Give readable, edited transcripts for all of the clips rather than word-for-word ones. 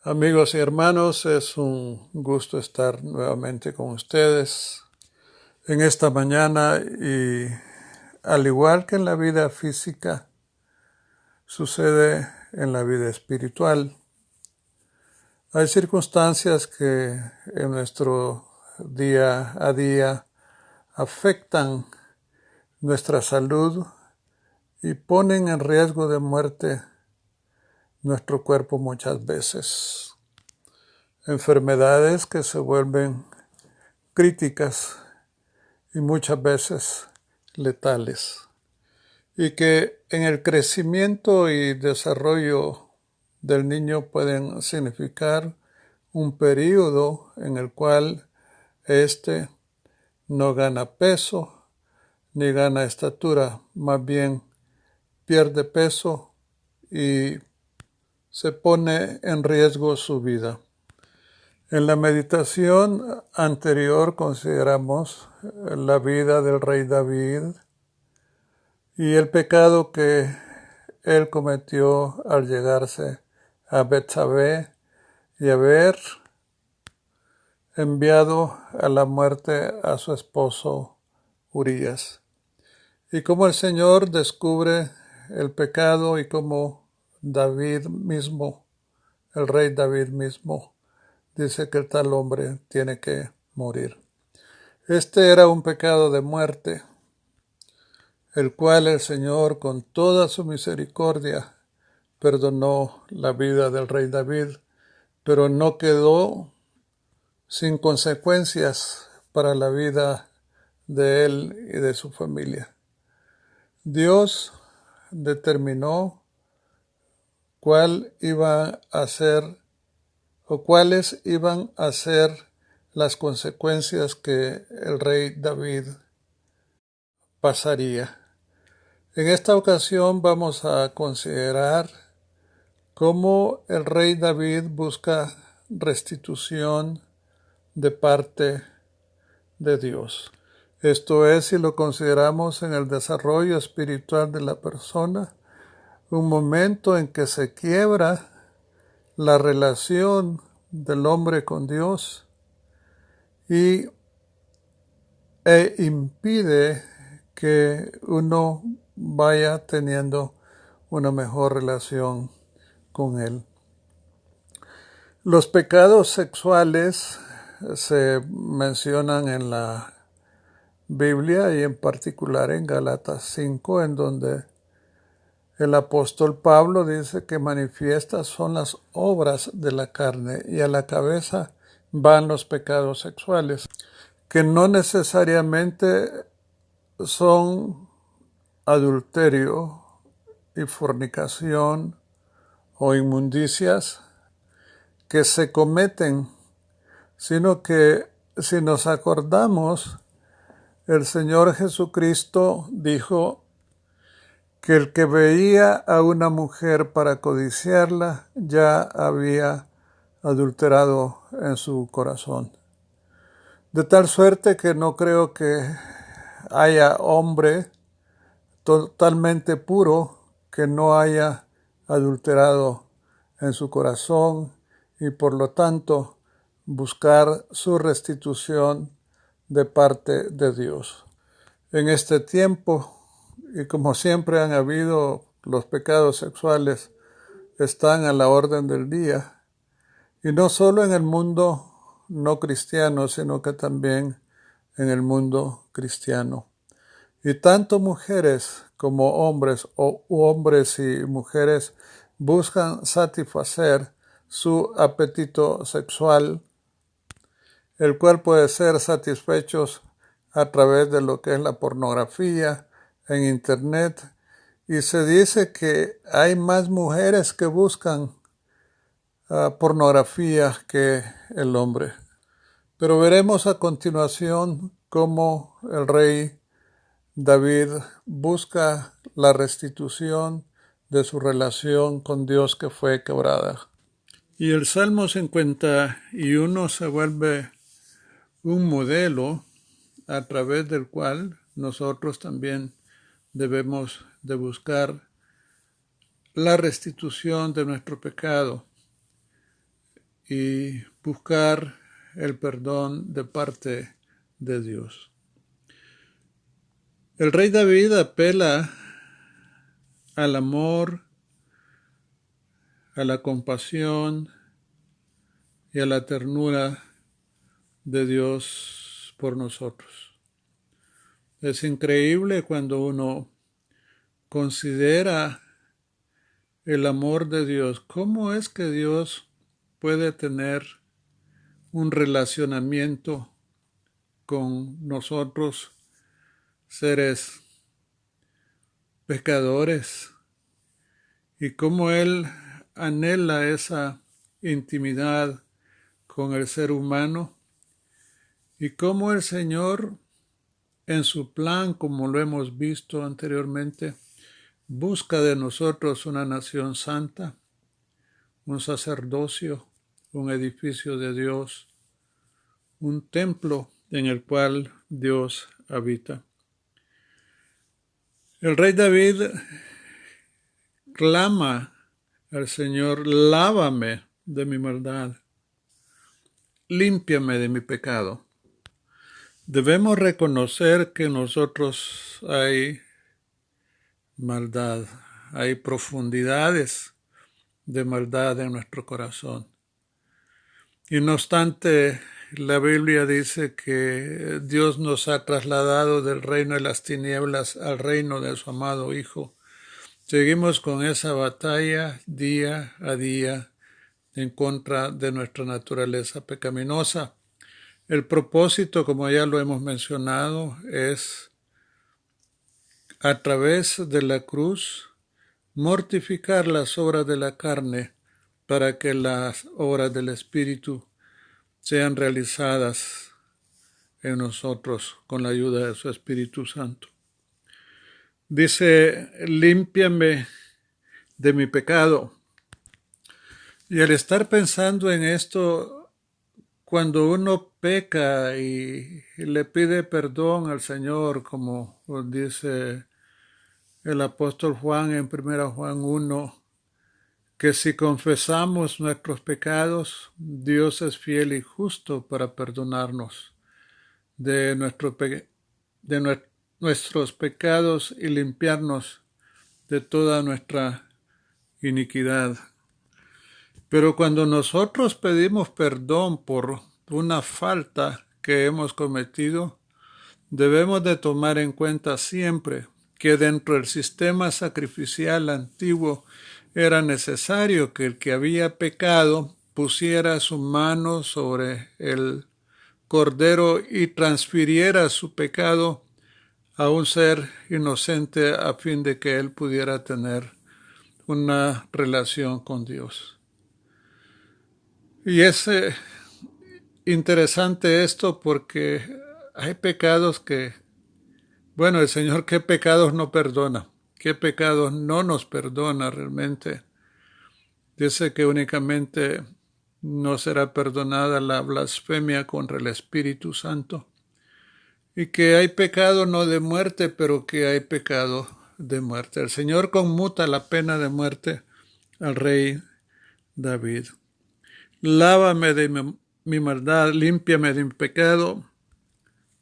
Amigos y hermanos, es un gusto estar nuevamente con ustedes en esta mañana y al igual que en la vida física, sucede en la vida espiritual. Hay circunstancias que en nuestro día a día afectan nuestra salud y ponen en riesgo de muerte nuestro cuerpo muchas veces. Enfermedades que se vuelven críticas y muchas veces letales, y que en el crecimiento y desarrollo del niño pueden significar un periodo en el cual éste no gana peso ni gana estatura, más bien pierde peso y se pone en riesgo su vida. En la meditación anterior consideramos la vida del rey David y el pecado que él cometió al llegarse a Betsabé y haber enviado a la muerte a su esposo Urías. Y cómo el Señor descubre el pecado y cómo David mismo, el rey David mismo, dice que el tal hombre tiene que morir. Este era un pecado de muerte, el cual el Señor con toda su misericordia perdonó la vida del rey David, pero no quedó sin consecuencias para la vida de él y de su familia. Dios determinó cuál iba a ser o cuáles iban a ser las consecuencias que el rey David pasaría. En esta ocasión vamos a considerar cómo el rey David busca restitución de parte de Dios. Esto es, si lo consideramos en el desarrollo espiritual de la persona, un momento en que se quiebra la relación del hombre con Dios e impide que uno vaya teniendo una mejor relación con Él. Los pecados sexuales se mencionan en la Biblia y en particular en Gálatas 5, en donde el apóstol Pablo dice que manifiestas son las obras de la carne y a la cabeza van los pecados sexuales, que no necesariamente son adulterio y fornicación o inmundicias que se cometen, sino que si nos acordamos, el Señor Jesucristo dijo que el que veía a una mujer para codiciarla ya había adulterado en su corazón. De tal suerte que no creo que haya hombre totalmente puro que no haya adulterado en su corazón y por lo tanto buscar su restitución de parte de Dios. En este tiempo, y como siempre han habido, los pecados sexuales están a la orden del día, y no solo en el mundo no cristiano, sino que también en el mundo cristiano. Y tanto mujeres como hombres o hombres y mujeres buscan satisfacer su apetito sexual, el cual puede ser satisfecho a través de lo que es la pornografía en internet, y se dice que hay más mujeres que buscan pornografía que el hombre. Pero veremos a continuación cómo el rey David busca la restitución de su relación con Dios que fue quebrada. Y el Salmo 51 se vuelve un modelo a través del cual nosotros también debemos de buscar la restitución de nuestro pecado. y buscar el perdón de parte de Dios. El rey David apela al amor, a la compasión y a la ternura de Dios por nosotros. Es increíble cuando uno considera el amor de Dios. ¿Cómo es que Dios puede tener un relacionamiento con nosotros, seres pecadores? Y cómo Él anhela esa intimidad con el ser humano. Y cómo el Señor, en su plan, como lo hemos visto anteriormente, busca de nosotros una nación santa, un sacerdocio, un edificio de Dios, un templo en el cual Dios habita. El rey David clama al Señor: lávame de mi maldad, límpiame de mi pecado. Debemos reconocer que en nosotros hay maldad, hay profundidades de maldad en nuestro corazón. Y no obstante, la Biblia dice que Dios nos ha trasladado del reino de las tinieblas al reino de su amado Hijo. Seguimos con esa batalla día a día en contra de nuestra naturaleza pecaminosa. El propósito, como ya lo hemos mencionado, es a través de la cruz mortificar las obras de la carne para que las obras del Espíritu sean realizadas en nosotros con la ayuda de su Espíritu Santo. Dice: límpiame de mi pecado. Y al estar pensando en esto, cuando uno peca y le pide perdón al Señor, como dice el apóstol Juan en 1 Juan 1, que si confesamos nuestros pecados, Dios es fiel y justo para perdonarnos de nuestros pecados y limpiarnos de toda nuestra iniquidad. Pero cuando nosotros pedimos perdón por una falta que hemos cometido, debemos de tomar en cuenta siempre que dentro del sistema sacrificial antiguo era necesario que el que había pecado pusiera su mano sobre el cordero y transfiriera su pecado a un ser inocente a fin de que él pudiera tener una relación con Dios. Y es interesante esto porque hay pecados que, bueno, el Señor qué pecados no perdona, qué pecados no nos perdona realmente. Dice que únicamente no será perdonada la blasfemia contra el Espíritu Santo y que hay pecado no de muerte, pero que hay pecado de muerte. El Señor conmuta la pena de muerte al rey David. Lávame de mi maldad, límpiame de mi pecado.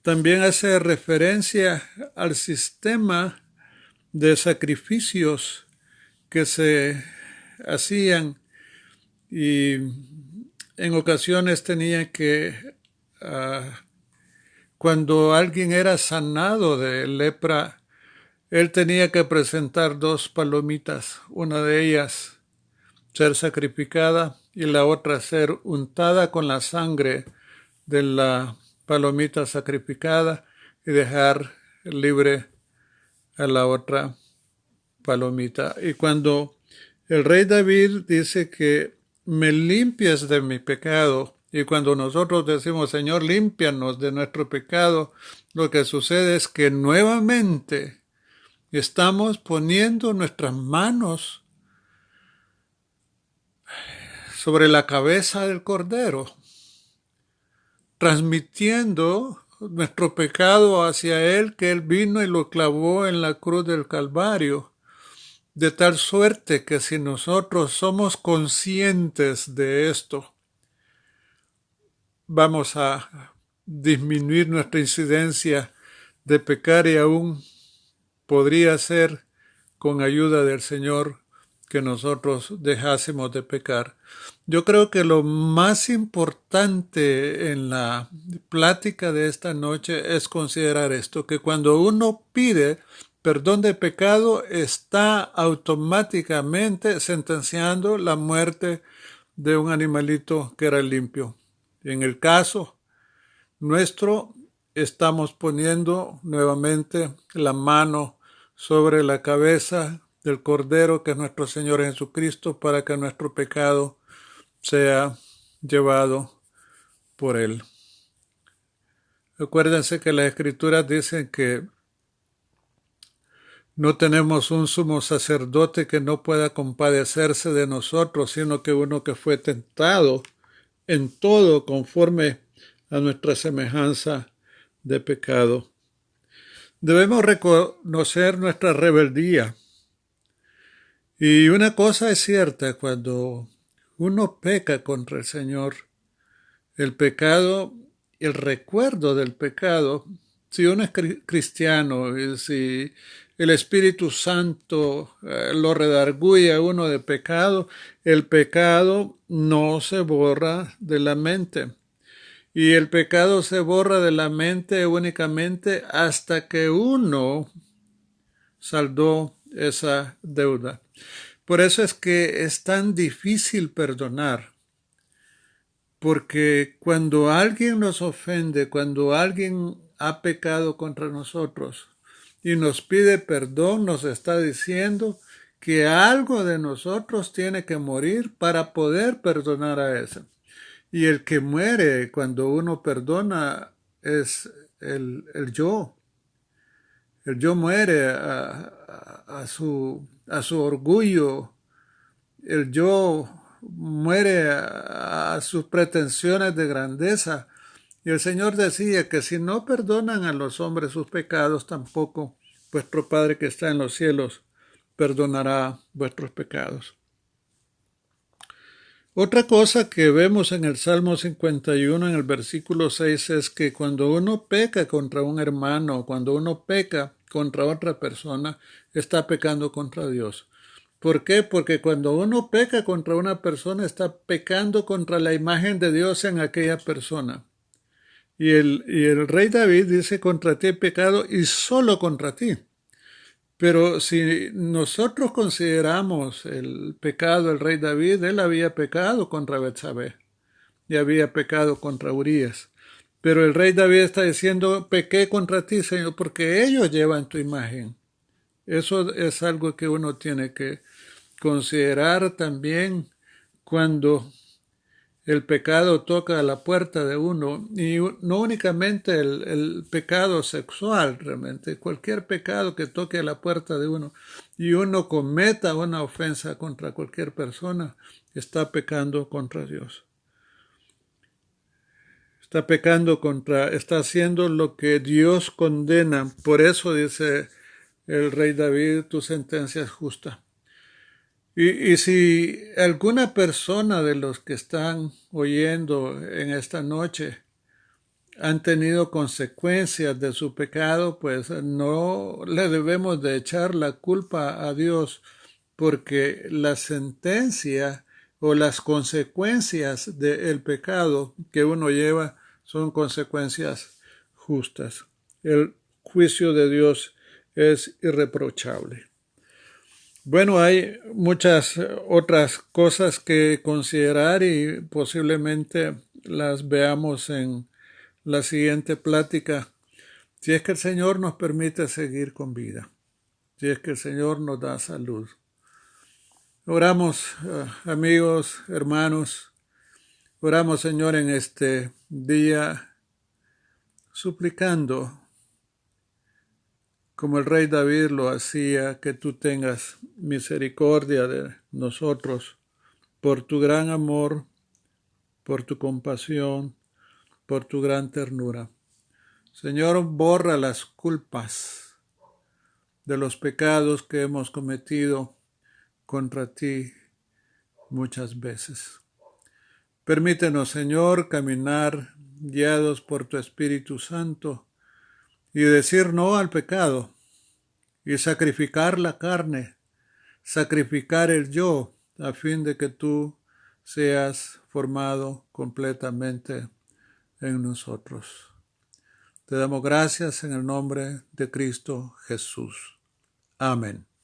También hace referencia al sistema de sacrificios que se hacían y en ocasiones tenía que, cuando alguien era sanado de lepra, él tenía que presentar 2 palomitas, una de ellas ser sacrificada y la otra ser untada con la sangre de la palomita sacrificada y dejar libre a la otra palomita. Y cuando el rey David dice que me limpies de mi pecado, y cuando nosotros decimos: Señor, límpianos de nuestro pecado, lo que sucede es que nuevamente estamos poniendo nuestras manos sobre la cabeza del Cordero, transmitiendo nuestro pecado hacia Él, que Él vino y lo clavó en la cruz del Calvario, de tal suerte que si nosotros somos conscientes de esto, vamos a disminuir nuestra incidencia de pecar y aún podría ser con ayuda del Señor que nosotros dejásemos de pecar. Yo creo que lo más importante en la plática de esta noche es considerar esto, que cuando uno pide perdón de pecado está automáticamente sentenciando la muerte de un animalito que era limpio. En el caso nuestro, estamos poniendo nuevamente la mano sobre la cabeza del Cordero, que es nuestro Señor Jesucristo, para que nuestro pecado sea llevado por Él. Acuérdense que las Escrituras dicen que no tenemos un sumo sacerdote que no pueda compadecerse de nosotros, sino que uno que fue tentado en todo conforme a nuestra semejanza de pecado. Debemos reconocer nuestra rebeldía. Y una cosa es cierta, cuando uno peca contra el Señor, el pecado, el recuerdo del pecado, si uno es cristiano y si el Espíritu Santo lo redarguye a uno de pecado, el pecado no se borra de la mente. Y el pecado se borra de la mente únicamente hasta que uno saldó esa deuda. Por eso es que es tan difícil perdonar. Porque cuando alguien nos ofende, cuando alguien ha pecado contra nosotros y nos pide perdón, nos está diciendo que algo de nosotros tiene que morir para poder perdonar a ese. Y el que muere cuando uno perdona es el yo. El yo muere a su orgullo. El yo muere a sus pretensiones de grandeza. Y el Señor decía que si no perdonan a los hombres sus pecados, tampoco vuestro Padre que está en los cielos perdonará vuestros pecados. Otra cosa que vemos en el Salmo 51, en el versículo 6, es que cuando uno peca contra un hermano, cuando uno peca contra otra persona, está pecando contra Dios. ¿Por qué? Porque cuando uno peca contra una persona, está pecando contra la imagen de Dios en aquella persona. Y el rey David dice, contra ti he pecado y solo contra ti. Pero si nosotros consideramos el pecado del rey David, él había pecado contra Betsabé y había pecado contra Urías. Pero el rey David está diciendo, pequé contra ti, Señor, porque ellos llevan tu imagen. Eso es algo que uno tiene que considerar también cuando el pecado toca a la puerta de uno, y no únicamente el pecado sexual, realmente, cualquier pecado que toque a la puerta de uno y uno cometa una ofensa contra cualquier persona, está pecando contra Dios. Está haciendo lo que Dios condena. Por eso dice el rey David, tu sentencia es justa. Y si alguna persona de los que están oyendo en esta noche han tenido consecuencias de su pecado, pues no le debemos de echar la culpa a Dios, porque la sentencia o las consecuencias del pecado que uno lleva son consecuencias justas. El juicio de Dios es irreprochable. Bueno, hay muchas otras cosas que considerar y posiblemente las veamos en la siguiente plática, si es que el Señor nos permite seguir con vida, si es que el Señor nos da salud. Oramos, amigos, hermanos, oramos, Señor, en este día, suplicando, como el rey David lo hacía, que tú tengas misericordia de nosotros por tu gran amor, por tu compasión, por tu gran ternura. Señor, borra las culpas de los pecados que hemos cometido contra ti muchas veces. Permítenos, Señor, caminar guiados por tu Espíritu Santo, y decir no al pecado, y sacrificar la carne, sacrificar el yo, a fin de que tú seas formado completamente en nosotros. Te damos gracias en el nombre de Cristo Jesús. Amén.